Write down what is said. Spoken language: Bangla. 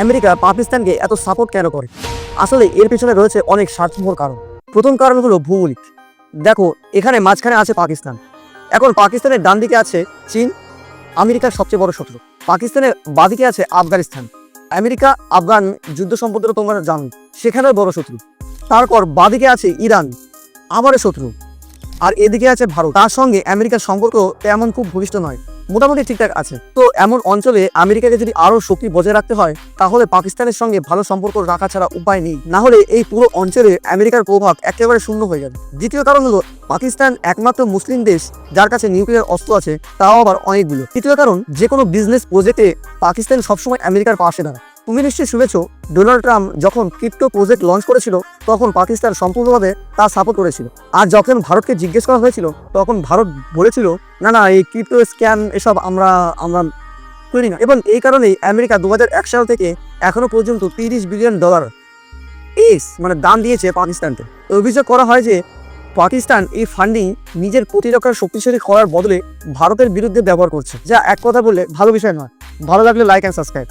আমেরিকা পাকিস্তানকে এত সাপোর্ট কেন করে? আসলে এর পেছনে রয়েছে অনেক স্বার্থপর কারণ। প্রথম কারণ হলো ভৌগোলিক। দেখো, এখানে মাঝখানে আছে পাকিস্তান। এখন পাকিস্তানের ডান দিকে আছে চীন, আমেরিকার সবচেয়ে বড় শত্রু। পাকিস্তানের বাদিকে আছে আফগানিস্তান। আমেরিকা আফগান যুদ্ধ সম্পর্কে তো তোমরা জানো, সেখানেও বড় শত্রু। তারপর বাদিকে আছে ইরান, আবারও শত্রু। আর এদিকে আছে ভারত, তার সঙ্গে আমেরিকার সম্পর্ক তেমন খুব ঘনিষ্ঠ নয়, মোটামুটি ঠিকঠাক আছে। তো এমন অঞ্চলে আমেরিকাকে যদি আরো শক্তি বজায় রাখতে হয়, তাহলে পাকিস্তানের সঙ্গে ভালো সম্পর্ক রাখা ছাড়া উপায় নেই। না হলে এই পুরো অঞ্চলে আমেরিকার প্রভাব একেবারে শূন্য হয়ে যাবে। দ্বিতীয় কারণ হলো পাকিস্তান একমাত্র মুসলিম দেশ যার কাছে নিউক্লিয়ার অস্ত্র আছে, তাও আবার অনেকগুলো। তৃতীয় কারণ, যে কোনো বিজনেস প্রজেক্টে পাকিস্তান সবসময় আমেরিকার পাশে দাঁড়ায়। তুমি নিশ্চয়ই শুনেছ, ডোনাল্ড ট্রাম্প যখন ক্রিপ্টো প্রজেক্ট লঞ্চ করেছিল, তখন পাকিস্তান সম্পূর্ণভাবে তা সাপোর্ট করেছিল। আর যখন ভারতকে জিজ্ঞেস করা হয়েছিল, তখন ভারত বলেছিল, না না, এই ক্রিপ্টো স্ক্যাম এসব আমরা করি না। এবং এই কারণেই আমেরিকা 2001 সাল থেকে এখনো পর্যন্ত $30 বিলিয়ন দান দিয়েছে পাকিস্তানকে। অভিযোগ করা হয় যে পাকিস্তান এই ফান্ডিং নিজের প্রতিরক্ষার শক্তিশালী করার বদলে ভারতের বিরুদ্ধে ব্যবহার করছে, যা এক কথা বললে ভালো বিষয় নয়। ভালো লাগলে লাইক অ্যান্ড সাবস্ক্রাইব।